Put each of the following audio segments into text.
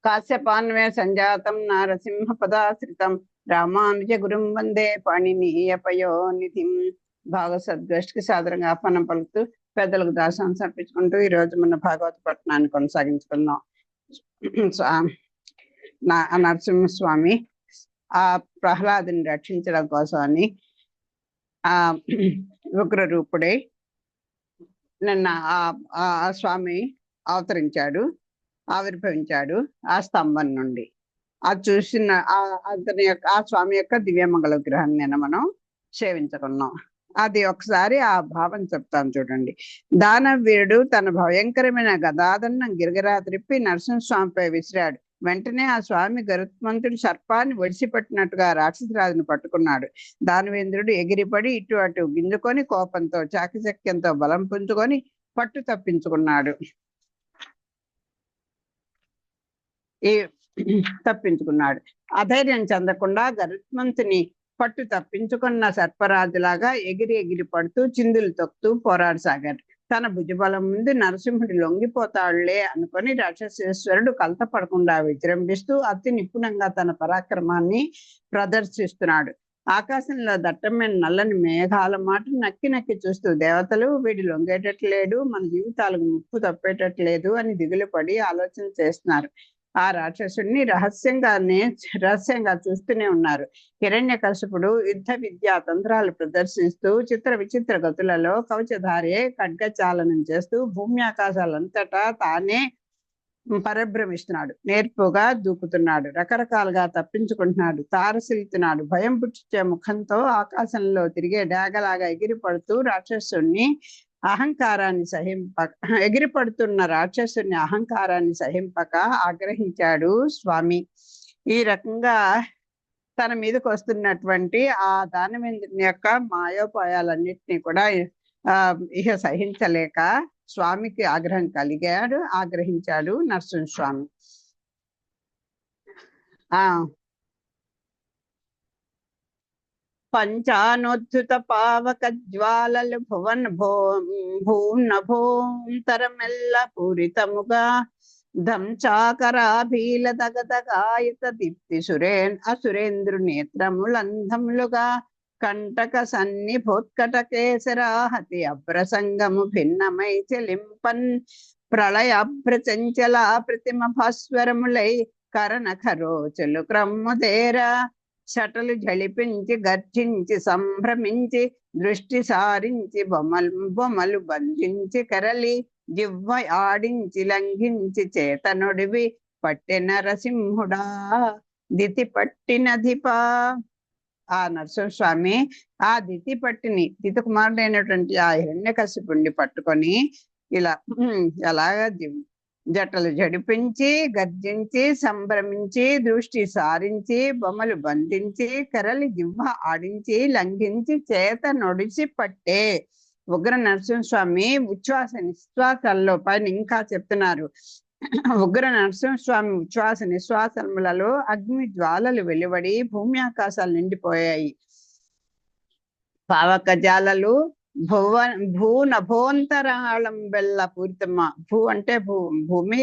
కాశ్యపాన్వే సంజాతం నారసింహ పదాశ్రితం రామానుజ గురుం వందే పాణినీయపయోనిధిం. భాగవద్గోష్ఠికి సాదరంగా ఆహ్వానం పలుకుతూ పెద్దలకు దాసం సమర్పించుకుంటూ ఈ రోజు మన భాగవత పట్టణాన్ని కొనసాగించుకుందాం. నరసింహస్వామి ఆ ప్రహ్లాదుని రక్షించడం కోసమని ఆ ఉగ్ర రూపుడై నిన్న ఆ స్వామి అవతరించాడు, ఆవిర్భవించాడు ఆ స్తంభం నుండి. అది చూసిన అతని యొక్క ఆ స్వామి యొక్క దివ్యమంగళ విగ్రహాన్ని నిన్న మనం సేవించుకున్నాం. అది ఒకసారి ఆ భావం చెప్తాను చూడండి. దానవీరుడు తన భయంకరమైన గదాదన్నం గిరగిరా త్రిప్పి నరసింహస్వామిపై విసిరాడు. వెంటనే ఆ స్వామి గరుత్మంతుడు సర్పాన్ని ఒడిసిపెట్టినట్టుగా రాక్షసరాజును పట్టుకున్నాడు. దానవేంద్రుడు ఎగిరిపడి ఇటు అటు గింజుకొని కోపంతో చాకచక్యంతో బలం పుంజుకొని పట్టు తప్పించుకున్నాడు. అధైర్యం చెందకుండా గరుత్మంతుని పట్టు తప్పించుకున్న సర్పరాజులాగా ఎగిరి ఎగిరి పడుతూ చిందులు తొక్కుతూ పోరాడసాగాడు. తన భుజబలం ముందు నరసింహుడు లొంగిపోతాడులే అనుకొని రాక్షసేశ్వరుడు కలతపడకుండా విజృంభిస్తూ అతి నిపుణంగా తన పరాక్రమాన్ని ప్రదర్శిస్తున్నాడు. ఆకాశంలో దట్టమైన నల్లని మేఘాల మాట నక్కి నక్కి చూస్తూ దేవతలు వీడి లొంగేటట్లేడు, మన జీవితాలకు ముప్పు తప్పేటట్లేదు అని దిగులు పడి ఆలోచన చేస్తున్నారు. ఆ రాక్షసుడిని రహస్యంగా చూస్తూనే ఉన్నారు. హిరణ్యకశిపుడు యుద్ధ విద్యా తంత్రాలు ప్రదర్శిస్తూ చిత్ర విచిత్ర గతులలో కవచధారే ఖడ్గచాలనం చేస్తూ భూమి ఆకాశాలంతటా తానే పరిభ్రమిస్తున్నాడు. నేర్పుగా దూకుతున్నాడు, రకరకాలుగా తప్పించుకుంటున్నాడు, తారసిల్తున్నాడు. భయం పుట్టించే ముఖంతో ఆకాశంలో తిరిగే డాగలాగా ఎగిరిపడుతూ రాక్షసుని ఎగిరిపడుతున్న రాక్షసుని అహంకారాన్ని సహింపక ఆగ్రహించాడు స్వామి. ఈ రకంగా తన మీదకి వస్తున్నటువంటి ఆ దానవేంద్రుని యొక్క మాయోపాయాలన్నిటినీ కూడా ఇహ సహించలేక స్వామికి ఆగ్రహించాడు నరసింహస్వామి. పంచానోద్ధృత పావక జ్వాలలు భూనభోంతరమెల్ల పూరితముగా దంచాకరాభీల దగదగాయత దీప్తి అసురేంద్రు నేత్రములంధములుగా కంటక సన్నిభోత్కట కేసరాహతి అభ్రసంగము భిన్నమై చెలింపన్ ప్రళయాభ్రచంచల ప్రతిమ భాస్వరములై కరణఖరోచులు క్రమ్ముదేరా చటలు జళిపించి గర్జించి సంభ్రమించి దృష్టి సారించి బొమ్మలు బంధించి కరలి జివ్వ ఆడించి లంఘించి చేతనుడివి పట్టె నరసింహుడా దితి పట్టినధిపా. ఆ నరసింహస్వామి ఆ దితి కుమారుడైనటువంటి ఆ హిరణ్యకశిపుణ్ణి పట్టుకొని ఇలా ఎలాగా జటలు జడిపించి గర్జించి సంభ్రమించి దృష్టి సారించి బొమ్మలు బంధించి కరలి జివ్వ ఆడించి లంఘించి చేత నొడిసి పట్టే. ఉగ్ర నరసింహస్వామి ఉచ్ఛ్వాస నిశ్వాసాల్లో పైన ఇంకా చెప్తున్నారు. ఉగ్ర నరసింహస్వామి ఉచ్ఛ్వాస నిశ్వాసములలో అగ్ని జ్వాలలు వెలువడి భూమి ఆకాశాలు నిండిపోయాయి. పావక జాలలు భూనభోంతరాళం బెల్ల పూరితమ్మ. భూ అంటే భూమి,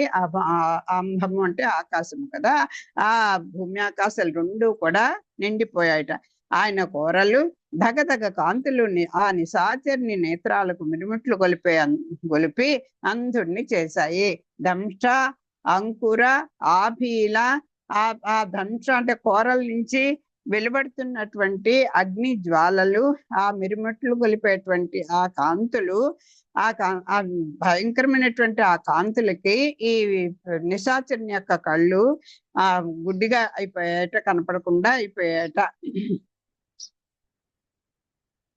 అంబము అంటే ఆకాశము కదా. ఆ భూమి ఆకాశాలు రెండు కూడా నిండిపోయాయట. ఆయన కోరలు ధగధగ కాంతులు ఆ నిశాచరిని నేత్రాలకు మిరుమిట్లు గొలిపి అంధుడిని చేశాయి. దంష అంకుర ఆభీల ఆ దంష అంటే కోరల నుంచి వెలువడుతున్నటువంటి అగ్ని జ్వాలలు, ఆ మిరుమిట్లు గొలిపేటువంటి ఆ కాంతులు, ఆ భయంకరమైనటువంటి ఆ కాంతులకి ఈ నిశాచరుని యొక్క కళ్ళు గుడ్డిగా అయిపోయాట, కనపడకుండా అయిపోయాట.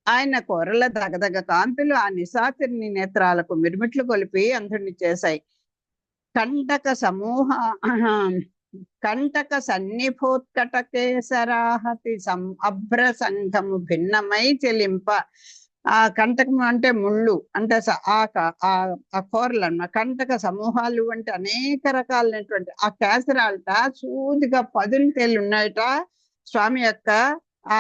ఆయన కోరల దగదగ కాంతులు ఆ నిశాచరుని నేత్రాలకు మిరుమిట్లు కొలిపి అంధుడిని చేశాయి. కంటక సన్నిభోత్కట కేసరాహతి అభ్రసంగము భిన్నమై చెలింప. ఆ కంటకం అంటే ముళ్ళు అంటే ఆ కోరలు అన్నమాట. కంటక సమూహాలు అంటే అనేక రకాలైనటువంటి ఆ కేసరాలట సూదిగా పదునితేళ్ళు ఉన్నాయట స్వామి యొక్క ఆ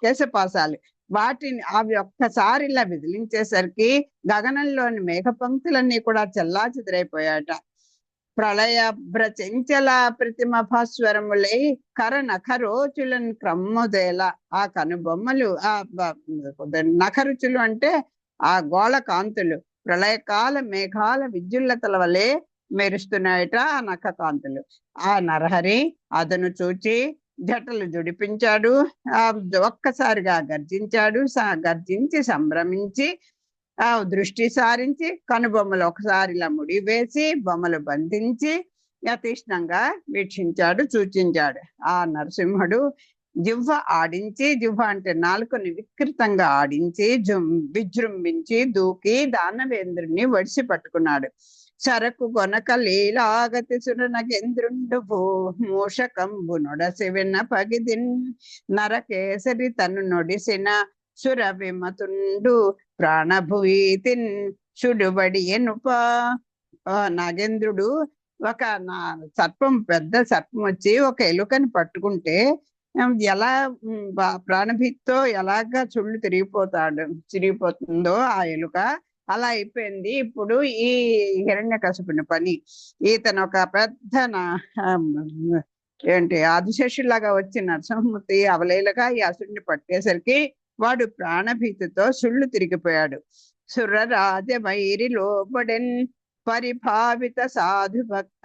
కేశపాసాలు. వాటిని అవి ఒక్కసారి ఇలా విదిలించేసరికి గగనంలోని మేఘ పంక్తులన్నీ కూడా చెల్లా చెదిరైపోయాట. ప్రళయభ్ర చెంచల ప్రతిమ భాస్వరములై కర నఖరోచులను క్రమ్ముదేల. ఆ కనుబొమ్మలు ఆ నఖరుచులు అంటే ఆ గోళ కాంతులు ప్రళయకాల మేఘాల విద్యుల్లతల వలె మెరుస్తున్నాయట ఆ నఖ కాంతులు. ఆ నరహరి అతను చూచి జటలు జుడిపించాడు. ఆ ఒక్కసారిగా గర్జించాడు. గర్జించి సంభ్రమించి ఆ దృష్టి సారించి కనుబొమ్మలు ఒకసారి ఇలా ముడి వేసి బొమ్మలు బంధించి యతీష్ణంగా వీక్షించాడు, సూచించాడు. ఆ నరసింహుడు జిహ్వ ఆడించి, జిహ్వ అంటే నాలుకని వికృతంగా ఆడించి విజృంభించి దూకి దానవేంద్రుని వడిసి పట్టుకున్నాడు. సరకు కొనక లీలాగతి సురనగేంద్రుండు మూషకంబు నొడసి విన్న పగిదిన్ నరకేసరి తను నొడిసిన సుర విమతుండు ప్రాణభూతిన్ సుడుబడి ఎనుప. నాగేంద్రుడు ఒక సర్పం, పెద్ద సర్పం వచ్చి ఒక ఎలుకని పట్టుకుంటే ఎలా ప్రాణభీతితో ఎలాగా చుళ్ళు తిరిగిపోతుందో ఆ ఎలుక, అలా అయిపోయింది ఇప్పుడు ఈ హిరణ్యకశిపుని పని. ఇతను ఒక పెద్ద ఆదిశేషులాగా వచ్చి నరసింహమూర్తి అవలేలుగా ఈ అసురుని పట్టేసరికి వాడు ప్రాణభీతితో సుళ్ళు తిరిగిపోయాడు. సురరాజమైరి లోబడెన్ పరిభావిత సాధు భక్త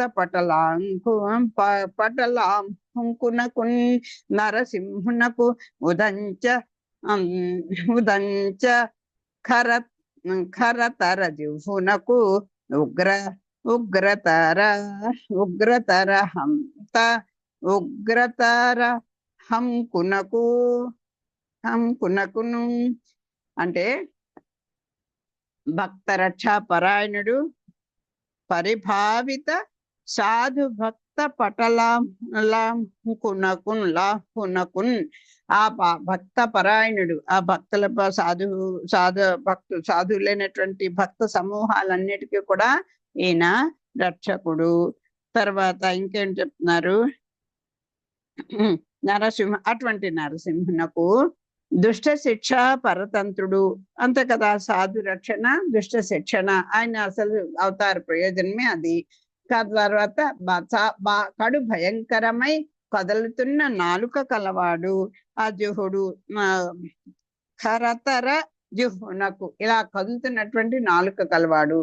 పటలాంకునకున్ నరసింహునకు ఉదంచ ఖరతర జిహ్వునకు ఉగ్రతర హంకునకును అంటే భక్త రక్షా పరాయణుడు, పరిభావిత సాధు భక్త పటలాంకునకున్ ఆ భక్త పరాయణుడు, ఆ భక్తుల సాధువులైనటువంటి భక్త సమూహాలన్నిటికీ కూడా ఈయన రక్షకుడు. తర్వాత ఇంకేం చెప్తున్నారు, అటువంటి నరసింహునకు దుష్ట శిక్ష పరతంత్రుడు అంతే కదా. సాధు రక్షణ, దుష్ట శిక్షణ ఆయన అసలు అవతార ప్రయోజనమే అది. తర్వాత కడు భయంకరమై కదులుతున్న నాలుక కలవాడు ఆ జిహుడు. ఖరతర జిహ్వునకు ఇలా కదులుతున్నటువంటి నాలుక కలవాడు.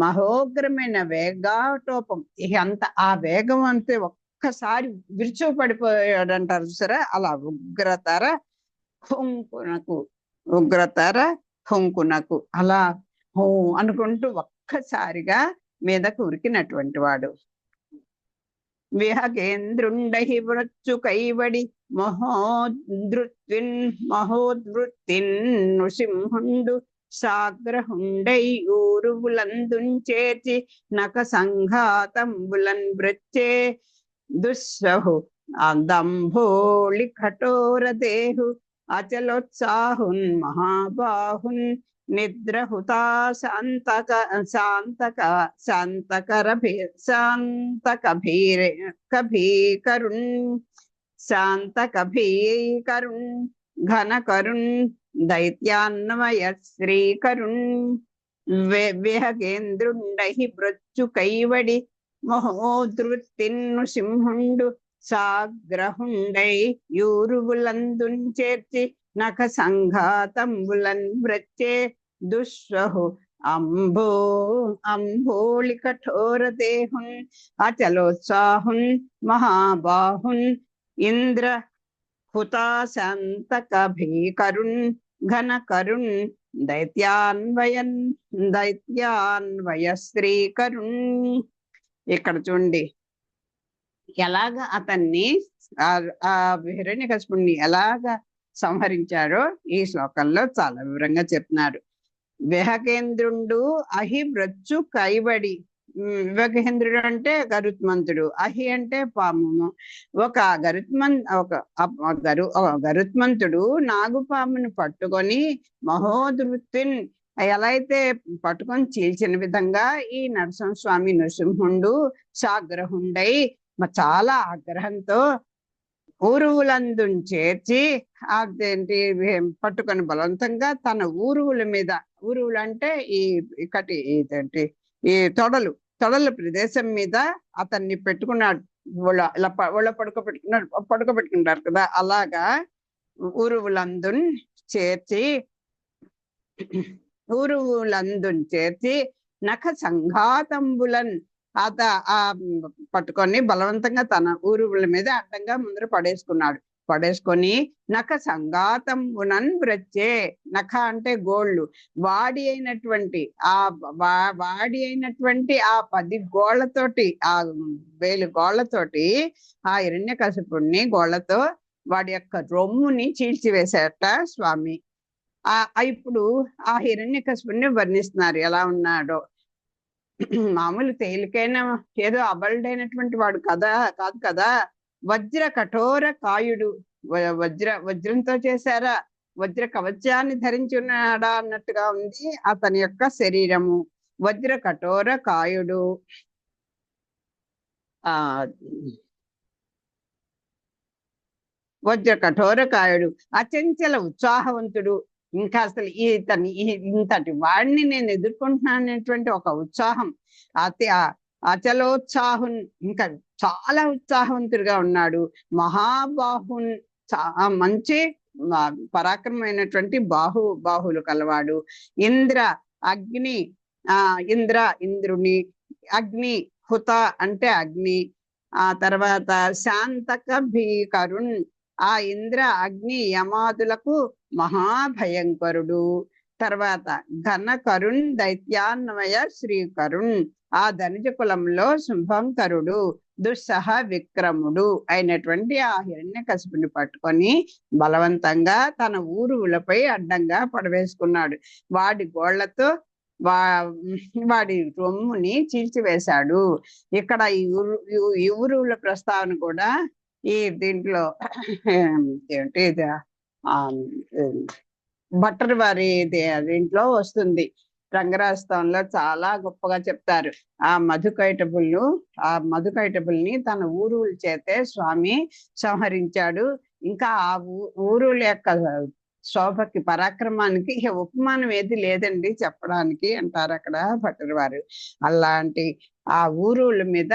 మహోగ్రమైన వేగాటోపం, అంత ఆ వేగం అంతే ఒక్కసారి విరుచు పడిపోయాడంటారు సరే, అలా ఉగ్రతర హుంకునకు అలా హూ అనుకుంటూ ఒక్కసారిగా మీదకు ఉరికినటువంటి వాడు. విహగేంద్రుండహి వృచ్చు కైవడి మహోద్వృత్తిన్ నృసింహుండు సాగ్రహుండై ఊరువులందుంచేర్చి నక సంఘాతంబులన్ వృచ్చే దుస్సహు దంభోళి కఠోర దేహు అచలోత్సాహున్ మహాబాహున్ నిద్రహుతా శాంతకభీకరుణ్ ఘనకరుణ్ దైత్యాన్వయ శ్రీకరుణ్ విహగేంద్రుండహి మృత్యు కైవడి మహోదృత్తిన్ను సింహుండు సాగ్రహుండై యూరువులందుంచేర్చి నఖ సంఘాతంబులన్ వ్రచ్చే దుస్వహు అంబోళి కఠోర దేహున్ అచలోత్సాహున్ మహాబాహున్ ఇంద్ర హుతాశాంతక భీకరుణ్ ఘనకరుణ్ దైత్యాన్వయ శ్రీకరుణ్. ఇక్కడ చూడండి ఎలాగా అతన్ని ఆ హిరణ్యకశిపుణ్ణి ఎలాగా సంహరించారో ఈ శ్లోకంలో చాలా వివరంగా చెప్తున్నారు. విహగేంద్రుండు అహి మృత్యు కైవడి. వివేకేంద్రుడు అంటే గరుత్మంతుడు, అహి అంటే పాము. ఒక గరుత్మంతుడు నాగుపామును పట్టుకొని మహోదృత్తిన్ ఎలా అయితే పట్టుకొని చీల్చిన విధంగా ఈ నరసింహస్వామి నృసింహుండు సాగ్రహుండై చాలా ఆగ్రహంతో ఊరువులందుని చేర్చి అదేంటి పట్టుకొని బలవంతంగా తన ఊరువుల మీద, ఊరువులు అంటే ఈ కటి ఇదేంటి ఈ తొడలు, తొడల ప్రదేశం మీద అతన్ని పెట్టుకున్నాడు. ఒళ్ళ పడుకోబెట్టుకుంటారు కదా, అలాగా ఊరువులందున్ చేర్చి నఖ సంఘాతంబులన్ ఆ పట్టుకొని బలవంతంగా తన ఊరువుల మీద అడ్డంగా ముందర పడేసుకొని నఖ సంఘాతంబునన్ బ్రచ్చే. నఖ అంటే గోళ్ళు, వాడి అయినటువంటి ఆ 10 గోళ్లతోటి, ఆ వేలు గోళ్లతోటి ఆ హిరణ్యకశిపుణ్ణి గోళ్లతో వాడి యొక్క రొమ్ముని చీల్చివేశాట స్వామి. ఇప్పుడు ఆ హిరణ్యకశిపుణ్ణి వర్ణిస్తున్నారు ఎలా ఉన్నాడో. మామూలు తేలికైన ఏదో అబలుడైనటువంటి వాడు కాదు కదా. వజ్ర కఠోర కాయుడు, వజ్రంతో చేశారా, వజ్ర కవచాన్ని ధరించి ఉన్నాడా అన్నట్టుగా ఉంది అతని యొక్క శరీరము. వజ్ర కఠోర కాయుడు, అచంచల ఉత్సాహవంతుడు. ఇంకా అసలు ఇంతటి వాడిని నేను ఎదుర్కొంటున్నాననేటువంటి ఒక ఉత్సాహం, అచలోత్సాహున్, ఇంకా చాలా ఉత్సాహవంతుడిగా ఉన్నాడు. మహాబాహున్, మంచి పరాక్రమమైనటువంటి బాహువులు కలవాడు. ఇంద్రుని, అగ్ని, హుత అంటే అగ్ని. ఆ తర్వాత శాంతక భీకరుణ్, ఆ ఇంద్ర అగ్ని యమాదులకు మహాభయంకరుడు. తర్వాత ఘనకరుణ్ దైత్యాన్వయ శ్రీకరుణ్, ఆ ధనుజ కులంలో శుభంకరుడు, దుస్సహ విక్రముడు అయినటువంటి ఆ హిరణ్యకశిపుని పట్టుకొని బలవంతంగా తన ఊరువులపై అడ్డంగా పడవేసుకున్నాడు. వాడి గోళ్లతో వాడి రొమ్ముని చీల్చివేశాడు. ఇక్కడ ఈ ఊరువుల ప్రస్తావన కూడా ఈ దీంట్లో ఏంటి భట్టర్ వారి దీంట్లో వస్తుంది. రంగరాజస్థాన్లో చాలా గొప్పగా చెప్తారు. ఆ మధుకైటబుల్ని తన ఊరువుల చేతే స్వామి సంహరించాడు. ఇంకా ఆ ఊరువుల యొక్క శోభకి, పరాక్రమానికి ఉపమానం ఏది లేదండి చెప్పడానికి అంటారు అక్కడ భట్టర్ వారు. అలాంటి ఆ ఊరువుల మీద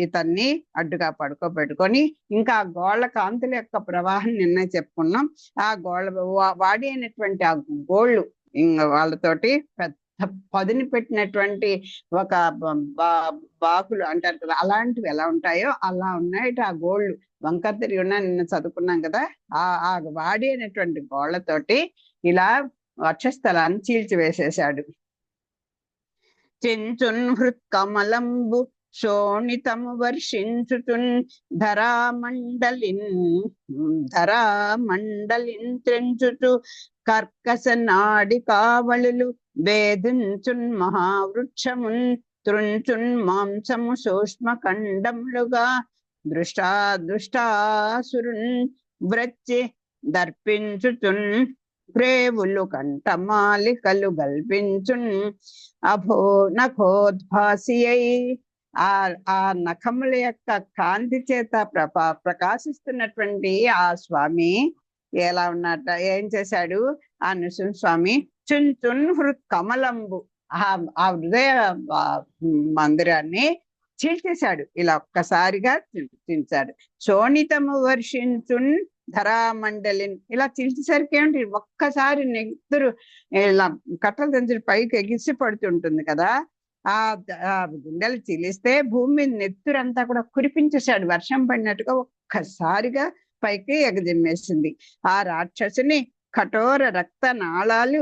ఇతన్ని అడ్డుగా పడుకోబెట్టుకొని, ఇంకా ఆ గోళ్ల కాంతుల యొక్క ప్రవాహం నిన్న చెప్పుకున్నాం. ఆ వాడి అయినటువంటి ఆ గోళ్ళు వాళ్ళతోటి పెద్ద పదుని పెట్టినటువంటి ఒక బాకులు అంటారు కదా, అలాంటివి ఎలా ఉంటాయో అలా ఉన్నాయి ఆ గోళ్ళు. వంకర తిరిగి ఉన్నా నిన్న చదువుకున్నాం కదా. ఆ వాడి అయినటువంటి గోళ్లతోటి ఇలా వక్షస్థలాన్ని చీల్చివేసేశాడు. చెంచున్ హృత్కమలంబు శోణితము వర్షించుచున్ ధరామండలిన్ త్రెంచుచు కర్కశ నాడి కావళులు వేధించున్ మహావృక్షమున్ త్రుంచున్ మాంసము సూక్ష్మ ఖండములుగా దృష్టాసురున్ వ్రచ్చి దర్పించుచున్ ప్రేవులు కంఠమాలికలు గల్పించున్ నఖోద్భాసి అయి, ఆ నఖముల యొక్క కాంతి చేత ప్రకాశిస్తున్నటువంటి ఆ స్వామి ఎలా ఉన్నట్ట ఏం చేశాడు? ఆ నృసింహ స్వామి చుంచున్ హృత్ కమలంబు, ఆ హృదయ మందిరాన్ని చీల్చేశాడు. ఇలా ఒక్కసారిగా చీల్చాడు. శోణితము వర్షించున్ ధరామండలిన్, ఇలా చీల్చేసరికి ఏమిటి, ఒక్కసారి నెత్తురు ఇలా కట్టలు తెంచి పైకి ఎగిసి పడుతుంటుంది కదా. ఆ గుండెలు చీలిస్తే భూమి మీద నెత్తురంతా కూడా కురిపించేశాడు. వర్షం పడినట్టుగా ఒక్కసారిగా పైకి ఎగజిమ్మేసింది. ఆ రాక్షసుని కఠోర రక్త నాళాలు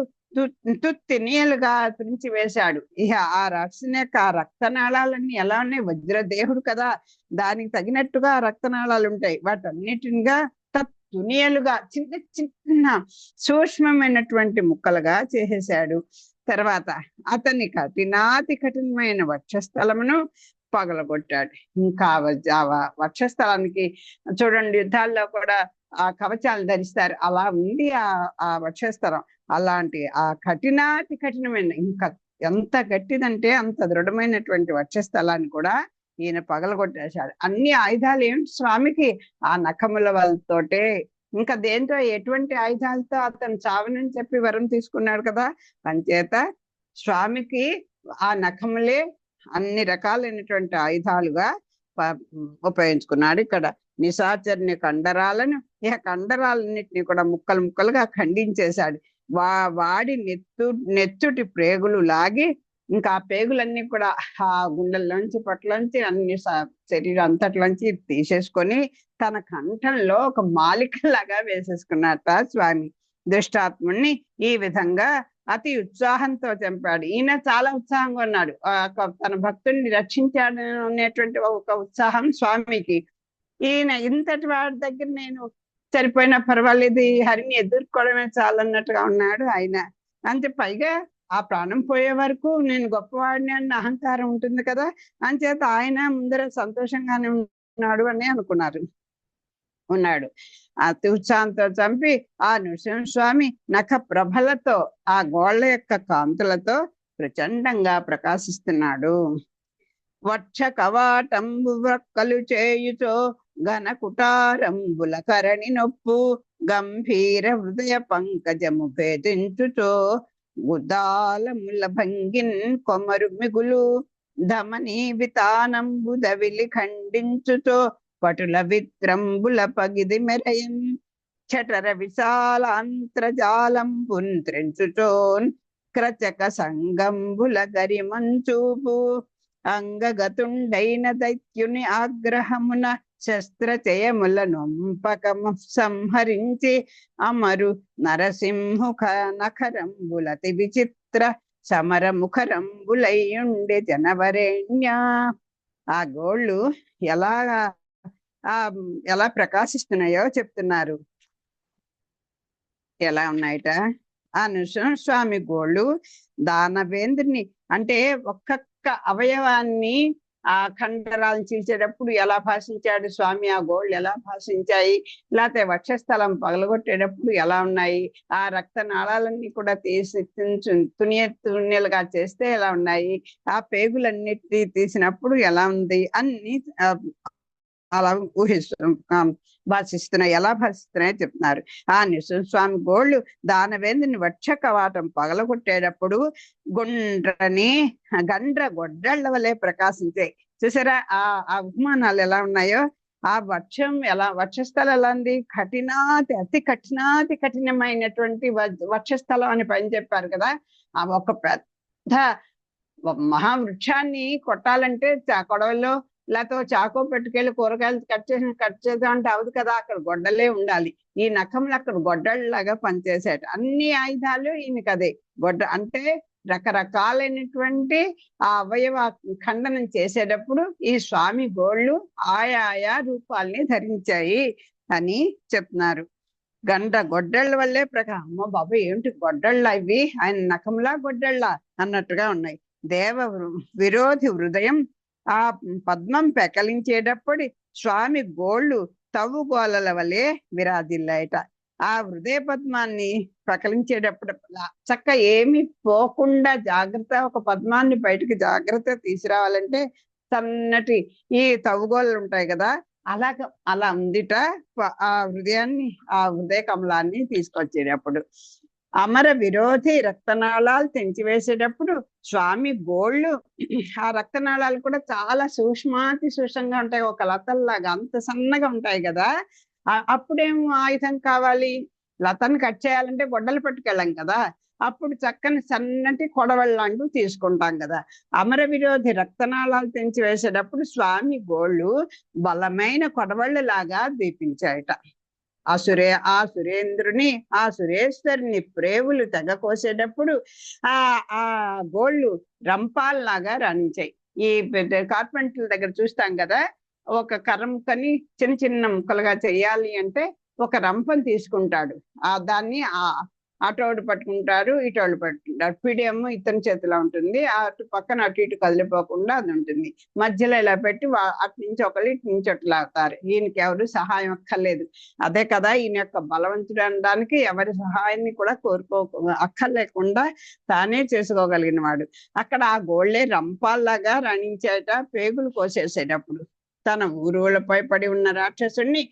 తుత్తినీయలుగా తుంచి వేశాడు. ఇక ఆ రాక్షసుని యొక్క ఆ రక్తనాళాలన్నీ ఎలా ఉన్నాయి? వజ్రదేహుడు కదా, దానికి తగినట్టుగా రక్తనాళాలు ఉంటాయి. వాటన్నిటిగా తునియలుగా చిన్న చిన్న సూక్ష్మమైనటువంటి ముక్కలుగా చేసేశాడు. తర్వాత అతని కఠినాతి కఠినమైన వక్షస్థలమును పగలగొట్టాడు. ఇంకా వక్షస్థలానికి చూడండి, యుద్ధాల్లో కూడా ఆ కవచాలు ధరిస్తారు, అలా ఉంది ఆ వక్షస్థలం. అలాంటి ఆ కఠినాతి కఠినమైన, ఇంకా ఎంత గట్టిదంటే అంత దృఢమైనటువంటి వక్షస్థలాన్ని కూడా ఈయన పగలగొట్టేశాడు. అన్ని ఆయుధాలు ఏమిటి స్వామికి? ఆ నఖముల వాళ్ళతోటే. ఇంకా దేంతో, ఎటువంటి ఆయుధాలతో అతను చావనని చెప్పి వరం తీసుకున్నాడు కదా. అంచేత స్వామికి ఆ నఖములే అన్ని రకాలైనటువంటి ఆయుధాలుగా ఉపయోగించుకున్నాడు. ఇక్కడ నిశాచరుని కండరాలను, ఇక కండరాలన్నిటిని కూడా ముక్కలు ముక్కలుగా ఖండించేశాడు. వాడి నెత్తుటి ప్రేగులు లాగి, ఇంకా ఆ పేగులన్నీ కూడా ఆ గుండెల్లోంచి పట్లోంచి అన్ని శరీరం అంతట్లోంచి తీసేసుకొని తన కంఠంలో ఒక మాలికలాగా వేసేసుకున్నట్ట స్వామి. దుష్టాత్ముడిని ఈ విధంగా అతి ఉత్సాహంతో చంపాడు. ఈయన చాలా ఉత్సాహంగా ఉన్నాడు. తన భక్తుడిని రక్షించాడు అనేటువంటి ఒక ఉత్సాహం స్వామికి. ఈయన ఇంతటి వాడి దగ్గర నేను సరిపోయినా పర్వాలేదు, ఈ హరిని ఎదుర్కోవడమే చాలన్నట్టుగా ఉన్నాడు ఆయన. అంతే, పైగా ఆ ప్రాణం పోయే వరకు నేను గొప్పవాడిని అన్న అహంకారం ఉంటుంది కదా, అంచేత ఆయన ముందర సంతోషంగానే ఉన్నాడు అని ఉన్నాడు. అతి ఉత్సాహంతో చంపి ఆ నృసింహస్వామి నఖ ప్రభలతో ఆ గోళ్ల యొక్క కాంతులతో ప్రచండంగా ప్రకాశిస్తున్నాడు. వక్ష కవాటంబు వ్రక్కలు చేయుచో ఘన కుటారంబుల కరణి నొప్పు గంభీర హృదయ పంకజము భేదించుచో గుదాలముల భంగిన్ కొమరు మిగులు ధమనీ వితానంబు దవిలి ఖండించుచో పటుల విక్రంబుల పగిది మెరయం చటర విశాలాంతరజాలం పుంత్రించుచోన్ క్రచక సంగంబుల గరిమంచూపు అంగగతుండైన దైత్యుని ఆగ్రహమున శస్త్రచయముల నొంపకము సంహరించి అమరు నరసింహుఖ నఖరంబులతి విచిత్ర సమర ముఖరంబులయ్యుండే జనవరేణ్య. ఆ గోళ్ళు ఎలా ప్రకాశిస్తున్నాయో చెప్తున్నారు. ఎలా ఉన్నాయట ఆ నృసింహస్వామి గోళ్ళు దానవేంద్రుని, అంటే ఒక్కొక్క అవయవాన్ని ఆ కండరాలను చీల్చేటప్పుడు ఎలా భాషించాడు స్వామి, ఆ గోళ్ళు ఎలా భాషించాయి, లేకపోతే వక్షస్థలం పగలగొట్టేటప్పుడు ఎలా ఉన్నాయి, ఆ రక్త నాళాలన్నీ కూడా తీసి తునియలుగా చేస్తే ఎలా ఉన్నాయి, ఆ పేగులన్నిటి తీసినప్పుడు ఎలా ఉంది, అన్ని అలా భాషిస్తున్నాయి. ఎలా భాషిస్తున్నాయో చెప్తున్నారు. ఆ నృసింహస్వామి గోళ్ళు దానవేంద్రుని వక్ష కవాటం పగలగొట్టేటప్పుడు గండ్ర గొడ్డళ్ల వలె ప్రకాశించాయి. చూసారా ఆ ఉపమానాలు ఎలా ఉన్నాయో. ఆ వక్షస్థలం ఎలా ఉంది, అతి కఠినమైనటువంటి వక్షస్థలం అని పని చెప్పారు కదా. ఆ ఒక పెద్ద మహావృక్షాన్ని కొట్టాలంటే కొడవల్లో లేకపోతే చాకో పెట్టుకెళ్ళి కూరగాయలు కట్ చేద్దాం అంటే అవదు కదా, అక్కడ గొడ్డలే ఉండాలి. ఈ నఖంలో అక్కడ గొడ్డళ్ళలాగా పనిచేసాడు. అన్ని ఆయుధాలు ఈయనకి అదే గొడ్డ. అంటే రకరకాలైనటువంటి ఆ అవయవ ఖండనం చేసేటప్పుడు ఈ స్వామి గోళ్ళు ఆయా రూపాల్ని ధరించాయి అని చెప్తున్నారు. గొడ్డళ్ళ వల్లే అమ్మో బాబు ఏమిటి గొడ్డళ్ళ ఇవి, ఆయన నఖంలా గొడ్డళ్ళ అన్నట్టుగా ఉన్నాయి. దేవ విరోధి హృదయం ఆ పద్మం పెకలించేటప్పుడు స్వామి గోళ్ళు తవ్వుగోలల వలె విరాజిల్లాయట. ఆ హృదయ పద్మాన్ని పెకలించేటప్పుడు చక్క ఏమి పోకుండా జాగ్రత్త, ఒక పద్మాన్ని బయటకు జాగ్రత్త తీసుకురావాలంటే సన్నటి ఈ తవ్వుగోళ్ళు ఉంటాయి కదా, అలా ఉందిట ఆ హృదయ కమలాన్ని తీసుకొచ్చేటప్పుడు. అమర విరోధి రక్తనాళాలు తెంచివేసేటప్పుడు స్వామి గోళ్ళు ఆ రక్తనాళాలు కూడా చాలా సూక్ష్మాతి సూక్ష్మంగా ఉంటాయి, ఒక లతల్లాగా అంత సన్నగా ఉంటాయి కదా. అప్పుడేమో ఆయుధం కావాలి, లతను కట్ చేయాలంటే గొడ్డలు పట్టుకెళ్ళాం కదా, అప్పుడు చక్కని సన్నటి కొడవళ్ళంటూ తీసుకుంటాం కదా. అమర విరోధి రక్తనాళాలు తెంచి వేసేటప్పుడు స్వామి గోళ్ళు బలమైన కొడవళ్ళు లాగా దీపించాయట. ఆ సురేంద్రుని ఆ సురేశ్వరుని ప్రేవులు తెగ కోసేటప్పుడు ఆ గోళ్ళు రంపాల్లాగా రాణించాయి. ఈ కార్పెంటర్ల దగ్గర చూస్తాం కదా, ఒక కర్రముక్కని చిన్న చిన్న ముక్కలుగా చెయ్యాలి అంటే ఒక రంపం తీసుకుంటాడు, దాన్ని అటోడు పట్టుకుంటారు, ఇటోళ్ళు పట్టుకుంటారు. పిడియము ఇతని చేతిలో ఉంటుంది, అటు పక్కన అటు ఇటు కదిలిపోకుండా అది ఉంటుంది. మధ్యలో ఇలా పెట్టి అటు నుంచి ఒకళ్ళు ఇటు నుంచి అట్లా అవుతారు. ఈయనకి ఎవరు సహాయం అక్కర్లేదు. అదే కదా ఈయన యొక్క బలవంతుడు అనడానికి, ఎవరి సహాయాన్ని కూడా అక్కర్లేకుండా తానే చేసుకోగలిగిన వాడు. అక్కడ ఆ గోళ్లే రంపాల్లాగా రాణించేట పేగులు కోసేసేటప్పుడు. తన ఊరులపై పడి ఉన్న రాక్షసుడిని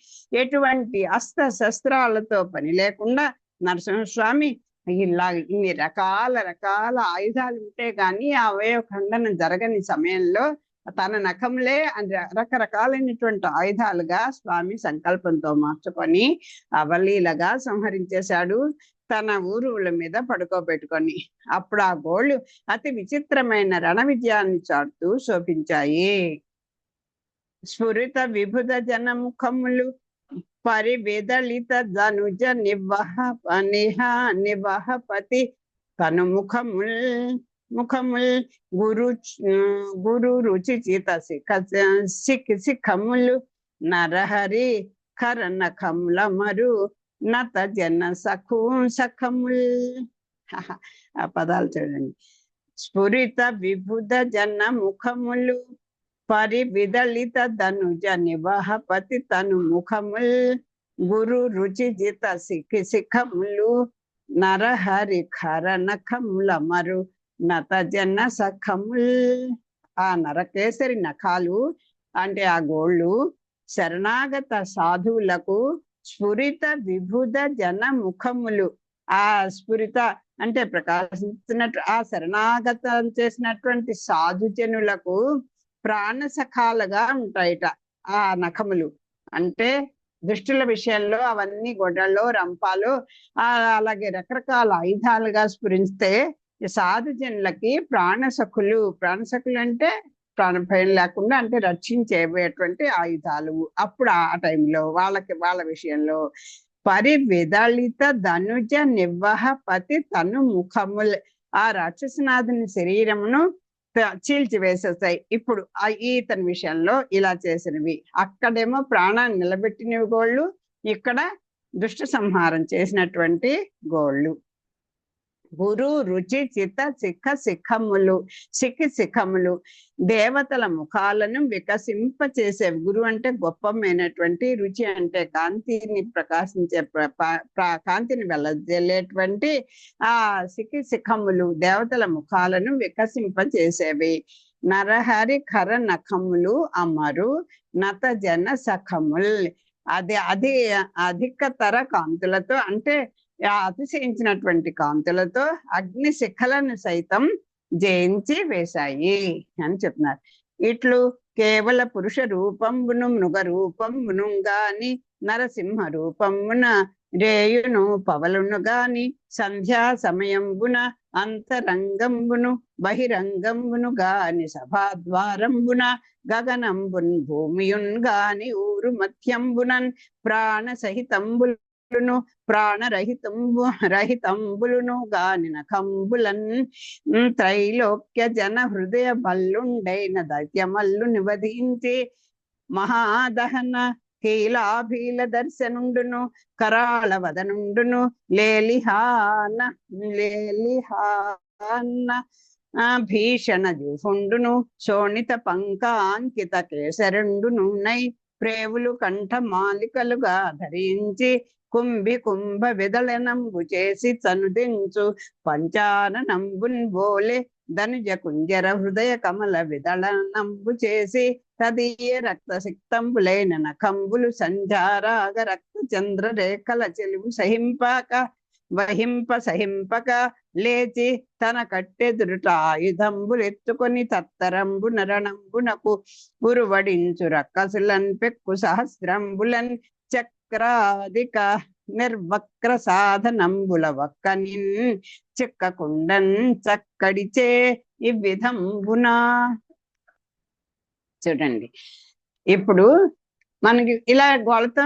ఎటువంటి అస్త్ర శస్త్రాలతో పని లేకుండా నరసింహస్వామి ఇలా ఇన్ని రకాల రకాల ఆయుధాలు ఉంటే గాని ఆ అవయవ ఖండన జరగని సమయంలో తన నఖంలే రకరకాలైనటువంటి ఆయుధాలుగా స్వామి సంకల్పంతో మార్చుకొని అవలీలగా సంహరించేశాడు తన ఊరువుల మీద పడుకోబెట్టుకొని. అప్పుడు ఆ గోళ్ళు అతి విచిత్రమైన రణ విజయాన్ని చాటుతూ శోభించాయి. స్ఫురిత విభుద జనముఖములు పరివేదలిత ధనుజ నివహపతి తను ముఖముల్ గురు రుచి చిత శిఖములు నరహరి కరనఖముల మరు నత జన సఖముల్. ఆ పదాలు చూడండి. స్ఫురిత విభుద జన ముఖములు పరివిదలిత ధనుజ నివహపతి తను ముఖముల్ గురు రుచి జిత శిఖములు నరహరి ఖర నఖముల మరు నత జన సఖముల్. ఆ నరకేసరి నఖాలు అంటే ఆ గోళ్ళు శరణాగత సాధువులకు స్ఫురిత విభుద జన ముఖములు. ఆ స్ఫురిత అంటే ప్రకాశించినట్టు ఆ శరణాగతం చేసినటువంటి సాధుజనులకు ప్రాణసఖాలుగా ఉంటాయిట ఆ నఖములు. అంటే దుష్టుల విషయంలో అవన్నీ గొడ్డల్లో రంపాలు అలాగే రకరకాల ఆయుధాలుగా స్ఫురిస్తే సాధుజనులకి ప్రాణసఖులు. ప్రాణసఖులు అంటే ప్రాణభయం లేకుండా అంటే రక్షించేటువంటి ఆయుధాలు. అప్పుడు ఆ టైంలో వాళ్ళ విషయంలో పరివిదళిత ధనుజ నివహపతి తను ముఖములు. ఆ రాక్షసనాథుని శరీరమును చీల్చివేసేస్తాయి. ఇప్పుడు ఈతని విషయంలో ఇలా చేసినవి. అక్కడేమో ప్రాణాన్ని నిలబెట్టినవి గోళ్ళు, ఇక్కడ దుష్ట సంహారం చేసినటువంటి గోళ్ళు. గురు రుచి చిత శిఖములు శిఖములు దేవతల ముఖాలను వికసింపచేసేవి. గురు అంటే గొప్పమైనటువంటి, రుచి అంటే కాంతిని ప్రకాశించే కాంతిని వెళ్ళజల్లేటువంటి ఆ శిఖములు దేవతల ముఖాలను వికసింపచేసేవి. నరహరి ఖర నఖములు అమరు నత జన సఖముల్. అది అధికతర కాంతులతో అంటే అతిశయించినటువంటి కాంతులతో అగ్ని శిఖలను సైతం జయించి వేశాయి అని చెప్తున్నారు. ఇట్లు కేవల పురుష రూపంబును మృగ రూపంబును గాని నరసింహ రూపంబున రేయును పవలును గాని సంధ్యా సమయంబున అంతరంగంబును బహిరంగంబును గాని సభాద్వారంబున గగనంబున్ భూమియున్ గాని ఊరు మధ్యంబునన్ ప్రాణ సహితంబులు ప్రాణరహితంబులును గాని నఖంబులన్ త్రైలోక్య జన హృదయ బల్లుండైన దైత్యమల్లు నివధించి మహాదహన కీలాభీల దర్శనుండును కరాళ వదనుండును లేలిహాన భీషణ జూఫుండును శోణిత పంకాంకిత కేసరుండును నై ప్రేవులు కంఠ మాలికలుగా ధరించి కుంభ విదళనంబు చేసి చనుదించు పంచాననంబున్ బోలే ధనుజ కుంజర హృదయ కమల విదళనంబు చేసి తదీయ రక్త సిక్తంబులైన నఖంబులు సంజారాగ రక్త చంద్ర రేఖల చెలువు సహింపక లేచి తన కట్టెదురుట ఆయుధంబులు ఎత్తుకొని తత్తరంబు నరణంబునకు ఉరువడించు రక్కసులన్ పెక్కు సహస్రంబులన్ చక్రాధిక నిర్వక్ర సాధనంబుల వక్కనిన్ చిక్కకుండన్ చక్కడిచే ఈ విధంబునా. చూడండి, ఇప్పుడు మనకి ఇలా గోళతో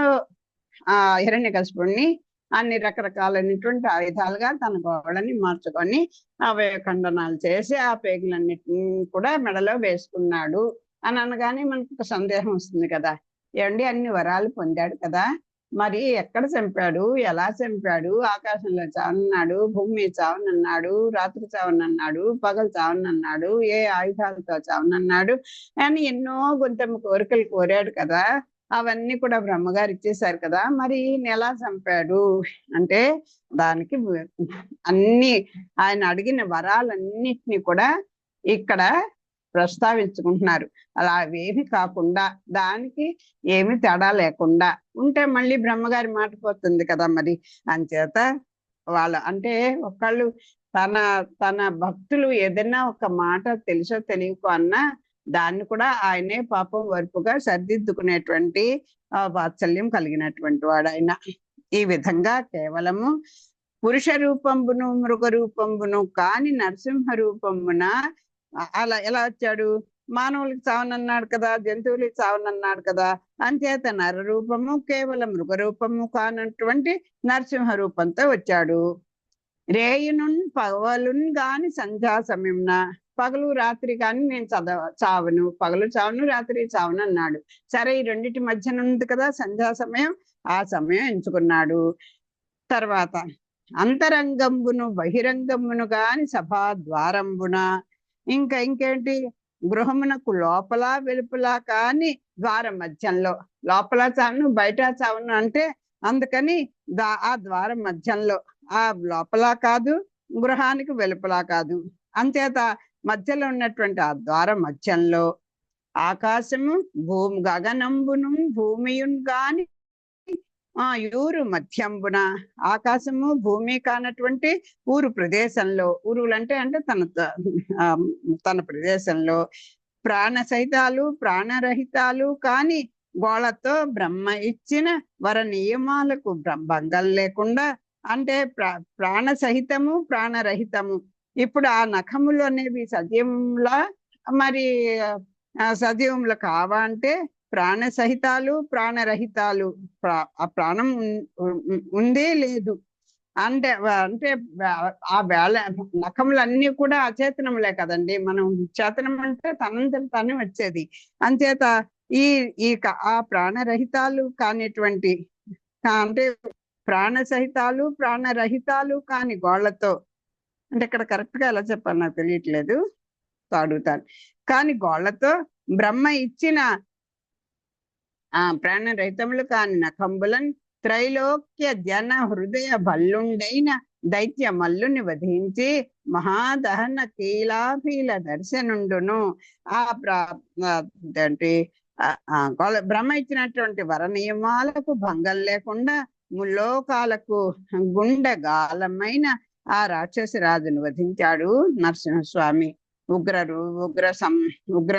హిరణ్యకశిపుణ్ణి అన్ని రకరకాలైనటువంటి ఆయుధాలుగా తన గోళని మార్చుకొని అవయవ ఖండనాలు చేసి ఆ పేగులన్నిటిని కూడా మెడలో వేసుకున్నాడు అని అనగానే మనకు ఒక సందేహం వస్తుంది కదా. ఏమండి, అన్ని వరాలు పొందాడు కదా, మరి ఎక్కడ చంపాడు, ఎలా చంపాడు? ఆకాశంలో చావనన్నాడు, భూమి మీద చావనన్నాడు, రాత్రి చావనన్నాడు, పగలు చావనన్నాడు, ఏ ఆయుధాలతో చావనన్నాడు అని ఎన్నో గొంతెమ్మ కోరికలు కోరాడు కదా. అవన్నీ కూడా బ్రహ్మగారు ఇచ్చేశారు కదా, మరి ఎలా చంపాడు అంటే దానికి అన్ని ఆయన అడిగిన వరాలన్నిటినీ కూడా ఇక్కడ ప్రస్తావించుకుంటున్నారు. అలా అవేమి కాకుండా దానికి ఏమి తేడా లేకుండా ఉంటే మళ్ళీ బ్రహ్మగారి మాట పోతుంది కదా. మరి అంచేత వాళ్ళ అంటే ఒకళ్ళు తన తన భక్తులు ఏదైనా ఒక మాట తెలుసో తెలియకో అన్నా దాన్ని కూడా ఆయనే పాపం వరపుగా సర్దిద్దుకునేటువంటి వాత్సల్యం కలిగినటువంటి వాడు ఆయన. ఈ విధంగా కేవలము పురుష రూపంబును మృగ రూపంబును కాని నరసింహ రూపంబున అలా ఎలా వచ్చాడు? మానవులకి చావనన్నాడు కదా, జంతువులకి చావనన్నాడు కదా, అంచేత నర రూపము కేవలం మృగ రూపము కానటువంటి నరసింహ రూపంతో వచ్చాడు. రేయునున్ పగలున్ గాని సంధ్యా సమయంన, పగలు రాత్రి కానీ నేను చావను, పగలు చావను రాత్రి చావను అన్నాడు. సరే, ఈ రెండిటి మధ్యన ఉంది కదా సంధ్యా సమయం, ఆ సమయం ఎంచుకున్నాడు. తర్వాత అంతరంగంబును బహిరంగంబును గాని సభా ద్వారంబున, ఇంకేంటి, గృహమునకు లోపల వెలుపల కాని ద్వారం మధ్యంలో, లోపల చావును బయట చావును అంటే అందుకని ఆ ద్వారం మధ్యంలో, ఆ లోపల కాదు గృహానికి వెలుపల కాదు, అంచేత మధ్యలో ఉన్నటువంటి ఆ ద్వారం మధ్యంలో ఆకాశము గగనంబును భూమియున్ గాని ఊరు మధ్యంబున, ఆకాశము భూమి కానటువంటి ఊరు ప్రదేశంలో, ఊరులంటే అంటే తన ప్రదేశంలో ప్రాణ సహితాలు ప్రాణరహితాలు కాని గోళతో బ్రహ్మ ఇచ్చిన వర నియమాలకు భంగం లేకుండా, అంటే ప్రాణ సహితము ప్రాణరహితము. ఇప్పుడు ఆ నఖములు అనేవి సజీవంలా మరి సజీవములు కావా అంటే ప్రాణ సహితాలు ప్రాణరహితాలు, ఆ ప్రాణం ఉందే లేదు అంటే ఆ నఖములన్నీ కూడా అచేతనములే కదండి. మనం చేతనం అంటే తనంతట తనే వచ్చేది. అంచేత ఈ ఆ ప్రాణరహితాలు కానిటువంటి, అంటే ప్రాణ సహితాలు ప్రాణరహితాలు కాని గోళ్లతో, అంటే ఇక్కడ కరెక్ట్ గా ఎలా చెప్పాలి నాకు తెలియట్లేదు, అడుగుతాను. కాని గోళ్లతో బ్రహ్మ ఇచ్చిన ప్రాణరహితములు కాని నఖంబులన్ త్రైలోక్య జన హృదయ బల్లుండైన దైత్య మల్లుని వధించి మహాదహన కీలాభీల దర్శనుండును. బ్రహ్మ ఇచ్చినటువంటి వర నియమాలకు భంగం లేకుండా ముల్లోకాలకు గుండెగాలమైన ఆ రాక్షస రాజును వధించాడు నరసింహస్వామి. ఉగ్ర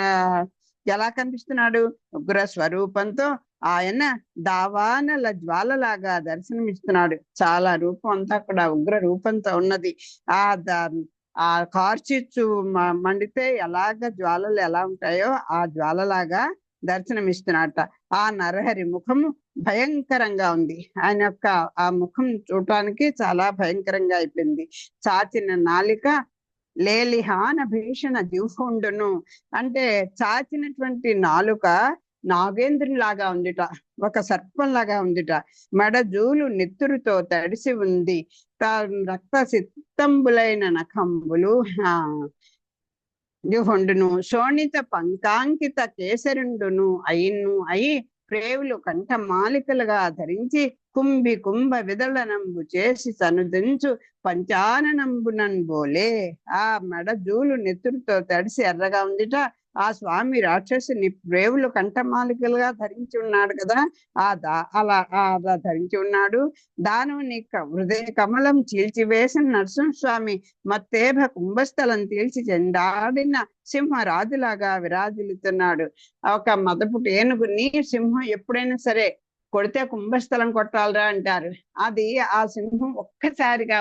ఎలా కనిపిస్తున్నాడు? ఉగ్ర స్వరూపంతో ఆయన దావానల జ్వాలలాగా దర్శనమిస్తున్నాడు. చాలా రూపం అంతా కూడా ఉగ్ర రూపంతో ఉన్నది. ఆ కార్చిచ్చు మండితే ఎలాగ జ్వాలలు ఎలా ఉంటాయో ఆ జ్వాలలాగా దర్శనమిస్తున్నాడట. ఆ నరహరి ముఖము భయంకరంగా ఉంది. ఆయన యొక్క ఆ ముఖం చూడటానికి చాలా భయంకరంగా అయిపోయింది. చాచిన నాలిక లేలిహాన భీషణ జిహ్వుండును, అంటే చాచినటువంటి నాలుక నాగేంద్రునిలాగా ఉందిట, ఒక సర్పంలాగా ఉందిట. మెడజూలు నెత్తురుతో తడిసి ఉంది. రక్త సిత్తంబులైన నఖంబులు జిహ్వుండును. శోణిత పంకాంకిత కేసరుండును అయి ప్రేవులు కంఠమాలికలుగా ధరించి కుంభ విదళనంబు చేసి సనుదించు పంచాననంబునన్ బోలే. ఆ మెడజూలు నెత్తురుతో తడిసి ఎర్రగా ఉందిట. ఆ స్వామి రాక్షసుని ప్రేవులు కంఠమాలికలుగా ధరించి ఉన్నాడు కదా, అలా ధరించి ఉన్నాడు. దానవుని హృదయ కమలం చీల్చివేసిన నరసింహస్వామి మత్తేభ కుంభస్థలం తీల్చి చెండాడిన సింహరాజులాగా విరాజిల్లుతున్నాడు. ఒక మదపుటి ఏనుగుని సింహం ఎప్పుడైనా సరే కొడితే కుంభస్థలం కొట్టాలరా అంటారు. అది ఆ సింహం ఒక్కసారిగా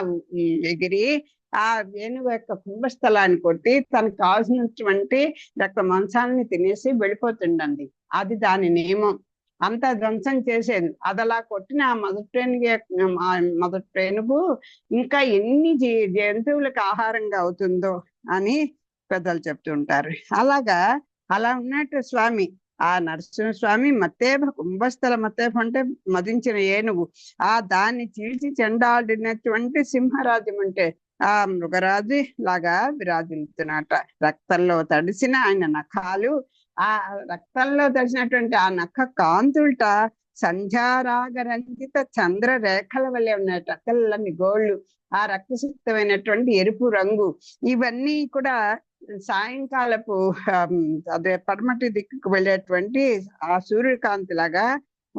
ఎగిరి ఆ ఏనుగు యొక్క కుంభస్థలాన్ని కొట్టి తనకు కావాల్సినటువంటి రక్త మాంసాలని తినేసి వెళ్ళిపోతుండండి. అది దాని నియమం. అంత ధ్వంసం చేసేది. అది అలా కొట్టిన ఆ మొదటి ఏనుగు ఇంకా ఎన్ని జంతువులకు ఆహారంగా అవుతుందో అని పెద్దలు చెప్తుంటారు. అలా ఉన్నట్టు స్వామి ఆ నరసింహస్వామి మత్తేభ కుంభస్థల మత్తేభ అంటే మదించిన ఏనుగు, దాన్ని చీల్చి చెండాడినటువంటి సింహరాజ్యం అంటే ఆ మృగరాజు లాగా విరాజిల్లుతున్నట. రక్తంలో తడిసిన ఆయన నఖాలు, ఆ రక్తంలో తడిసినటువంటి ఆ నఖ కాంతుల్ట సంధ్యారాగరంజిత చంద్ర రేఖల వల్లే ఉన్నాయట. తెల్లని గోళ్ళు, ఆ రక్తసిక్తమైనటువంటి ఎరుపు రంగు, ఇవన్నీ కూడా సాయంకాలపు అదే పడమటి దిక్కుకు వెళ్ళేటువంటి ఆ సూర్యకాంతి లాగా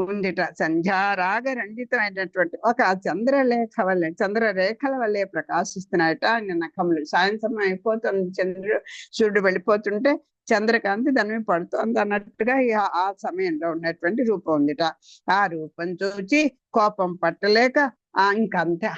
ఉందిట. సంధ్యారాగ రంజితమైనటువంటి ఒక చంద్రరేఖల వల్లే ప్రకాశిస్తున్నాయట ఆయన నఖములు. సాయంత్రం అయిపోతుంది, సూర్యుడు వెళ్ళిపోతుంటే చంద్రకాంతి దాని మీద పడుతోంది అన్నట్టుగా ఆ సమయంలో ఉన్నటువంటి రూపం ఉందిట. ఆ రూపం చూచి కోపం పట్టలేక ఇంకంతా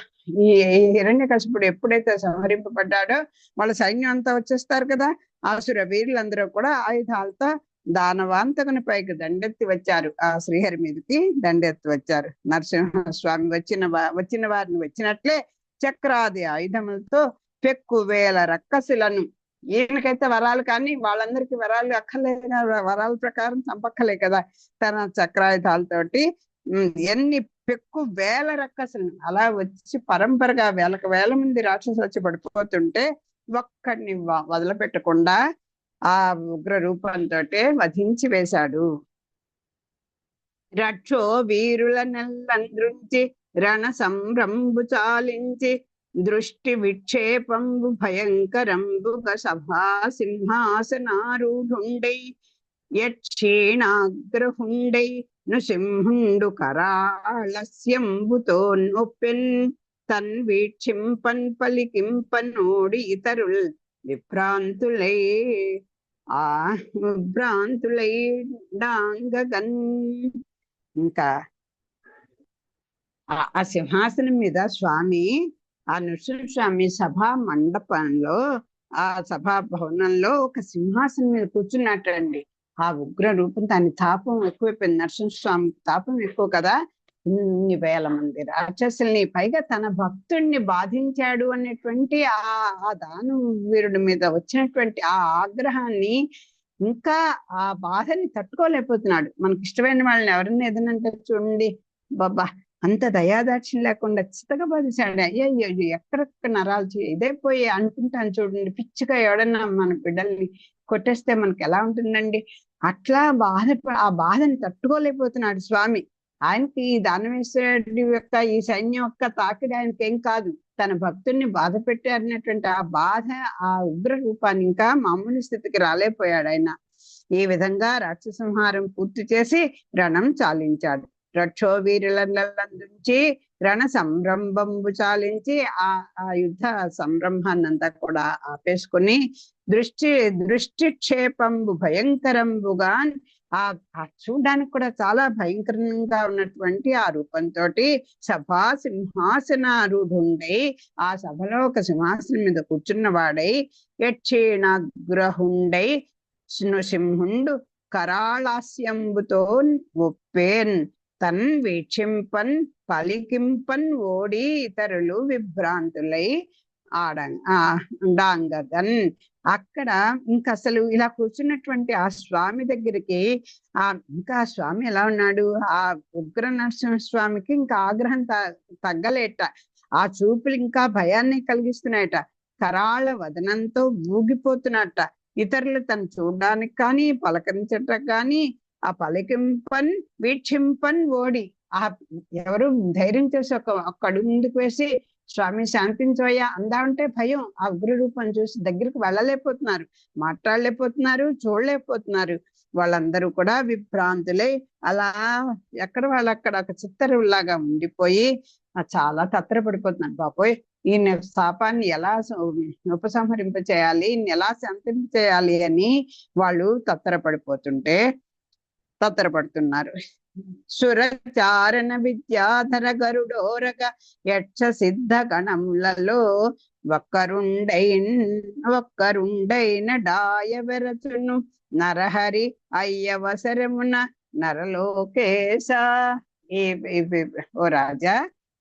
ఈ హిరణ్యకశిపుడు ఎప్పుడైతే సంహరింపబడ్డాడో వాళ్ళ సైన్యం అంతా వచ్చేస్తారు కదా, ఆసుర వీరులందరూ కూడా ఆయుధాలతో దానవాంతకుని పైకి దండెత్తి వచ్చారు. ఆ శ్రీహరి మీదకి దండెత్తి వచ్చారు. నరసింహస్వామి వచ్చిన వారిని వచ్చినట్లే చక్రాది ఆయుధములతో పెక్కు వేల రక్కసులను, ఈయనకైతే వరాలు కానీ వాళ్ళందరికీ వరాలు అక్కర్లేదు, వరాల ప్రకారం చంపక్కలే కదా, తన చక్రాయుధాలతోటి ఎన్ని పెక్కు వేల రక్కసులను అలా వచ్చి పరంపరగా వేల మంది రాక్షసులు వచ్చి పడిపోతుంటే ఒక్కడిని వదిలిపెట్టకుండా ఆ ఉగ్ర రూపంతో వధించి వేశాడు. రక్షో వీరుల నెల్లంద్రుంచి రణ సంరంభు చాలించి దృష్టి విక్షేపంబు భయంకరంబుగ సభా సింహాసనారూఢుండై యక్షీణాగ్రహుండై నృసింహుండు కరాళస్యంబుతో నొప్పెన్ తన్ వీక్షింపన్ పలికింపనోడి ఇతరుల్ విభ్రాంతులై విభ్రాంతులై డాంగగన్. ఇంకా ఆ సింహాసనం మీద స్వామి, ఆ నృసింహస్వామి సభా మండపంలో, ఆ సభా భవనంలో ఒక సింహాసనం మీద కూర్చున్నట్టండి. ఆ ఉగ్ర రూపం, దాని తాపం ఎక్కువైపోయింది. నరసింహస్వామి తాపం ఎక్కువ కదా, ఇన్ని వేల మంది రాక్షసుల్ని, పైగా తన భక్తుడిని బాధించాడు అనేటువంటి ఆ దాను వీరుడి మీద వచ్చినటువంటి ఆ ఆగ్రహాన్ని, ఇంకా ఆ బాధని తట్టుకోలేకపోతున్నాడు. మనకి ఇష్టమైన వాళ్ళని ఎవరైనా ఏదనంటే చూడండి, బాబా అంత దయాదాక్షిణ్యం లేకుండా చిత్తగా బాధించాడు, అయ్యో ఎక్కడెక్కడ నరాలు ఇదైపోయి అనుకుంటాను చూడండి, పిచ్చిగా ఎవడన్నా మన బిడ్డల్ని కొట్టేస్తే మనకి ఎలా ఉంటుందండి, అట్లా ఆ బాధని తట్టుకోలేకపోతున్నాడు స్వామి. ఆయనకి ఈ దానవేశ్వరుడి యొక్క ఈ సైన్యం యొక్క తాకిడి ఆయనకి ఏం కాదు, తన భక్తుడిని బాధ పెట్టారనేటువంటి ఆ బాధ, ఆ ఉగ్ర రూపాన్ని ఇంకా మామూలు స్థితికి రాలేకపోయాడు ఆయన. ఈ విధంగా రాక్షసంహారం పూర్తి చేసి రణం చాలించాడు. రక్షో వీరులందుంచి రణ సంరంభంబు చాలించి ఆ యుద్ధ సంరంభాన్నంతా కూడా ఆపేసుకుని దృష్టిక్షేపంబు భయంకరంబుగా, ఆ చూడడానికి కూడా చాలా భయంకరంగా ఉన్నటువంటి ఆ రూపంతో సభా సింహాసనారూఢుండై, ఆ సభలో ఒక సింహాసనం మీద కూర్చున్నవాడై, యక్షీణాగ్రహుండై నృసింహుండు కరాళాస్యంబుతో ఒప్పేన్ తన్ వీక్షింపన్ పలికింపన్ ఓడి ఇతరులు విభ్రాంతులై డాంగగన్. అక్కడ ఇంకా అసలు ఇలా కూర్చున్నటువంటి ఆ స్వామి దగ్గరికి ఇంకా ఆ స్వామి ఎలా ఉన్నాడు, ఆ ఉగ్ర నరసింహస్వామికి ఇంకా ఆగ్రహం తగ్గలేట, ఆ చూపులు ఇంకా భయాన్ని కలిగిస్తున్నాయట, కరాళ వదనంతో ఊగిపోతున్నట్ట. ఇతరులు తను చూడడానికి కానీ పలకరించటం కానీ, ఆ పలికింపన్ వీక్షింపన్ ఓడి, ఆ ఎవరు ధైర్యం చేసి ఒక్క అడుగు ముందుకు వేసి స్వామి శాంతించవయ్యా అందామంటే భయం, ఆ ఉగ్ర రూపం చూసి దగ్గరికి వెళ్ళలేకపోతున్నారు, మాట్లాడలేకపోతున్నారు, చూడలేకపోతున్నారు. వాళ్ళందరూ కూడా విభ్రాంతులై అలా ఎక్కడ వాళ్ళక్కడ ఒక చిత్తరులాగా ఉండిపోయి చాలా తత్తరపడిపోతున్నారు. బాబోయ్ ఈయన స్థాపాన్ని ఎలా ఉపసంహరింప చేయాలి, ఈయన ఎలా శాంతింప చేయాలి అని వాళ్ళు తత్తరపడుతున్నారు. సురచారణ విద్యాధర గరుడోరగ యక్ష సిద్ధ గణములలో ఒక్కరుండైన డాయవెరచును నరహరి అయ్యవసరమున నరలోకేశ. ఓ రాజా,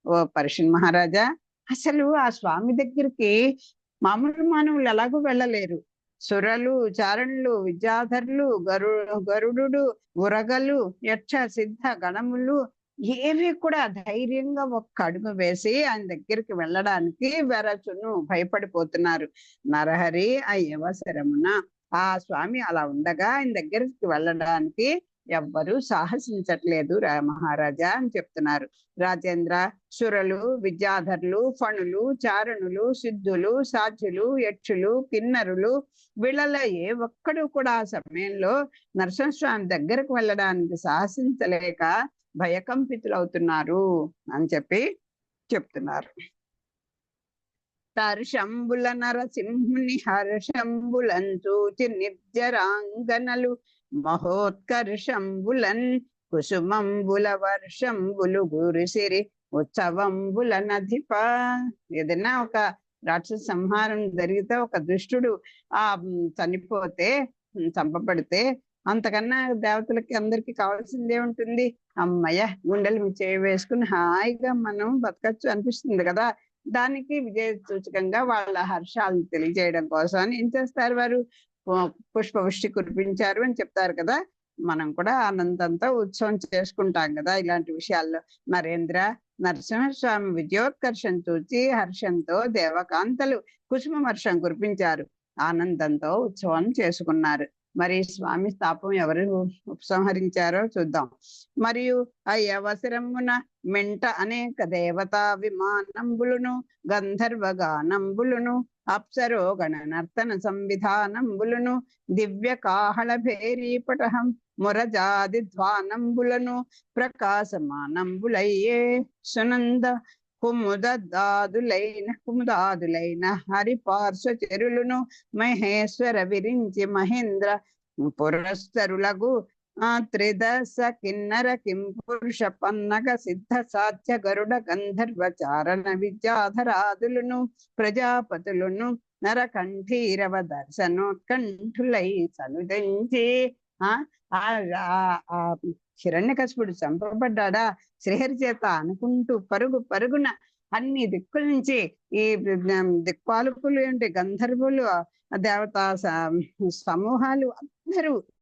ఓ పరశున్ మహారాజా, అసలు ఆ స్వామి దగ్గరికి మామూలు మానవులు ఎలాగూ వెళ్ళలేరు. సురలు, చారణులు, విద్యాధరులు, గరుడు, ఉరగలు, యక్ష సిద్ధ గణములు ఏవి కూడా ధైర్యంగా ఒక్క అడుగు వేసి ఆయన దగ్గరికి వెళ్ళడానికి వెరచును భయపడిపోతున్నారు. నరహరి అయ్యవసరమున, ఆ స్వామి అలా ఉండగా ఆయన దగ్గరికి వెళ్ళడానికి ఎవ్వరూ సాహసించట్లేదు మహారాజా అని చెప్తున్నారు. రాజేంద్ర, సురలు, విద్యాధరులు, ఫణులు, చారణులు, సిద్ధులు, సాధ్యులు, యక్షులు, కిన్నరులు, వీళ్ళలో ఏ ఒక్కడు కూడా ఆ సమయంలో నరసింహస్వామి దగ్గరకు వెళ్ళడానికి సాహసించలేక భయకంపితులవుతున్నారు అని చెప్పి చెప్తున్నారు. హర్షంబుల నరసింహుని హర్షంబులన్ చూచి నిర్జరాంగనలు మహోత్కర్షంబులన్ కుసుమంబుల వర్షంబులు గురిసిరి ఉత్సవంబుల నధిప. ఏదైనా ఒక రాక్షస సంహారం జరిగితే, ఒక దుష్టుడు చనిపోతే, చంపబడితే, అంతకన్నా దేవతలకి అందరికి కావాల్సిందే ఉంటుంది. అమ్మయ్య, గుండెలు వేసుకుని హాయిగా మనం బతకచ్చు అనిపిస్తుంది కదా. దానికి విజయ సూచకంగా వాళ్ళ హర్షాలను తెలియజేయడం కోసం అని ఏం చేస్తారు వారు, పుష్పవృష్టి కురిపించారు అని చెప్తారు కదా. మనం కూడా ఆనందంతో ఉత్సవం చేసుకుంటాం కదా ఇలాంటి విషయాల్లో. నరేంద్ర, నరసింహస్వామి విజయోత్కర్షం చూచి హర్షంతో దేవకాంతలు కుసుమ వర్షం కురిపించారు, ఆనందంతో ఉత్సవం చేసుకున్నారు. మరి స్వామి తాపం ఎవరు ఉపసంహరించారో చూద్దాం. మరియు అయ్యవసరమున మెంట అనేక దేవతా విమానంబులును గంధర్వగానంబులును అప్సరోగణ నర్తన సంవిధానంబులును దివ్య కాహళ భేరీపటహం మురజాది ధ్వానంబులను ప్రకాశమానంబులయ్యే సునంద కుముదాదులైన హరిపార్శ్వ చెరులను మహేశ్వర విరించి మహేంద్ర పురస్తరులగు త్రిదశ కిన్నర కిం పురుష పన్నగ సిద్ధ సాధ్య గరుడ గంధర్వ చారణ విద్యాధరాదులను ప్రజాపతులను నరకంఠీరవ దర్శనోత్కంఠులై సనుదంచి. హిరణ్యకశిపుడు చంపబడ్డా శ్రీహరి చేత అనుకుంటూ పరుగున అన్ని దిక్కుల నుంచి ఈ దిక్పాలకులు ఏంటి, గంధర్వులు, దేవతా సమూహాలు అందరూ